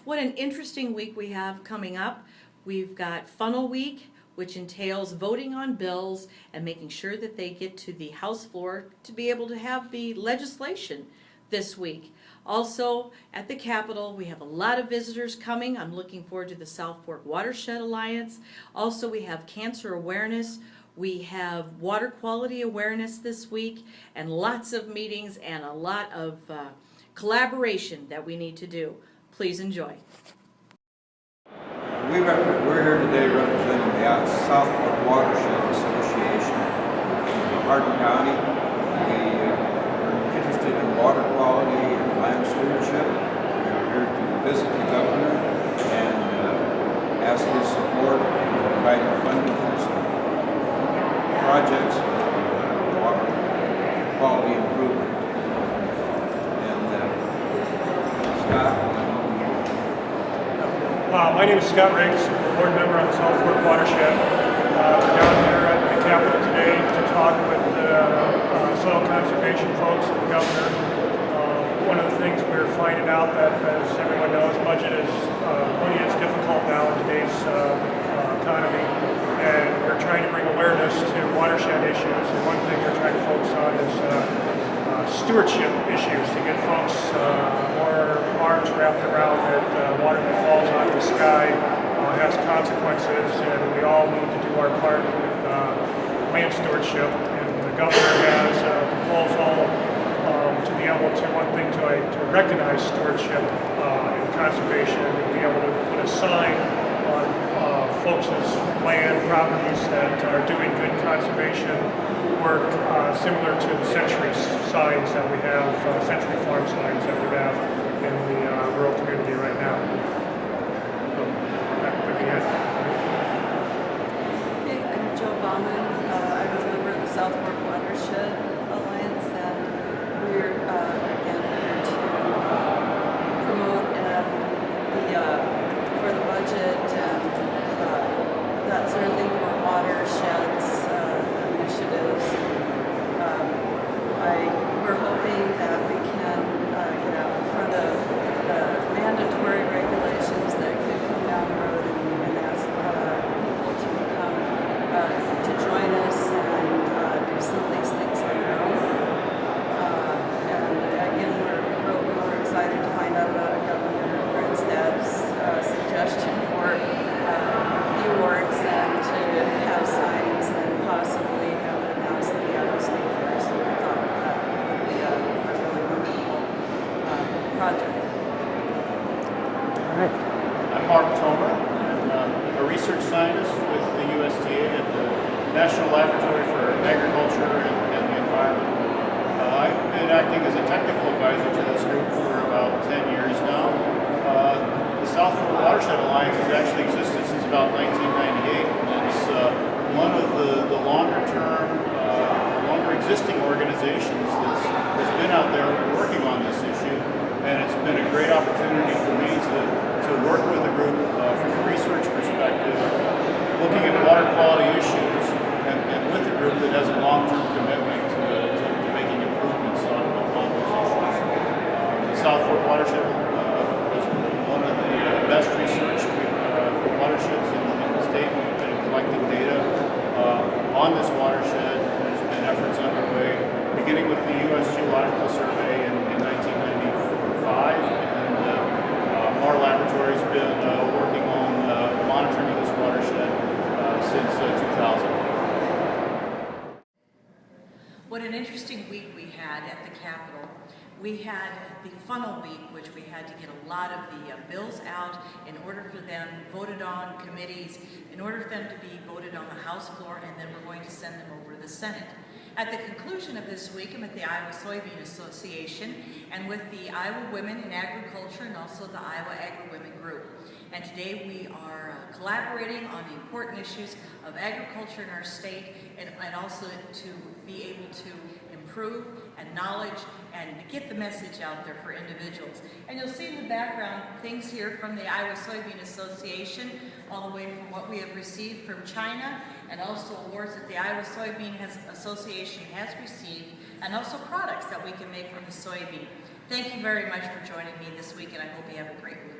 What an interesting week we have coming up. We've got Funnel Week, which entails voting on bills and making sure that they get to the House floor to be able to have the legislation this week. Also, at the Capitol, we have a lot of visitors coming. I'm looking forward to the South Fork Watershed Alliance. Also, we have cancer awareness. We have water quality awareness this week, and lots of meetings and a lot of collaboration that we need to do. Please enjoy. We're here today representing the South Fork Watershed Association from Hardin County. We are interested in water quality and land stewardship. We're here to visit the governor and ask his support in providing funding for some projects for water quality improvement. And Scott. My name is Scott Riggs, board member on the South Fork Watershed. We're down here at the Capitol today to talk with soil conservation folks and the governor. One of the things we're finding out that, as everyone knows, money is difficult now in today's economy, and we're trying to bring awareness to watershed issues. And one thing we're trying to focus on is stewardship issues, to get folks more arms wrapped around that water that falls out of the sky has consequences, and we all need to do our part with land stewardship. And the governor has a proposal to be able to, one thing, to recognize stewardship and conservation, and be able to put a sign on folks' land properties that are doing good conservation work, similar to the century signs that we have, century farm signs that we have in the rural community right now. Okay, I'm Joe Bauman. I'm a member of the South Fork Watershed Alliance, and we're again here to promote for the budget and that sort of thing for watersheds initiatives. We're hoping that we can get out in front of mandatory regulations that could come down the road and ask people to come to join us and do some of these things on their own. And again, we're excited to find out about Governor Grinstead's suggestion for the awards and to have signs and possibly have it announced at the Iowa State Fair. So we thought that would be a really wonderful project. I'm Mark Tomer. I'm a research scientist with the USDA at the National Laboratory for Agriculture and the Environment. I've been acting as a technical advisor to this group for about 10 years now. The South Fork Watershed Alliance has actually existed since about 1998. It's one of the longer-term, longer existing organizations that's been out there working on this issue, and it's been a great opportunity for me to work with a group from a research perspective, looking at water quality issues, and with a group that has a long-term commitment to making improvements on those issues. The South Fork Watershed is one of the best researched watersheds in the state. We've been collecting data on this watershed. There's been efforts underway, beginning with the U.S. Geological Survey in 1995, and our laboratory's been working on monitoring of this watershed since 2000. What an interesting week we had at the Capitol. We had the Funnel Week, which we had to get a lot of the bills out in order for them voted on committees, in order for them to be voted on the House floor, and then we're going to send them over to the Senate. At the conclusion of this week, I'm at the Iowa Soybean Association and with the Iowa Women in Agriculture and also the Iowa Agri-Women Group. And today we are collaborating on the important issues of agriculture in our state and also to be able to improve and knowledge and get the message out there for individuals. And you'll see in the background things here from the Iowa Soybean Association, all the way from what we have received from China, and also awards that the Iowa Soybean Association has received, and also products that we can make from the soybean. Thank you very much for joining me this week, and I hope you have a great week.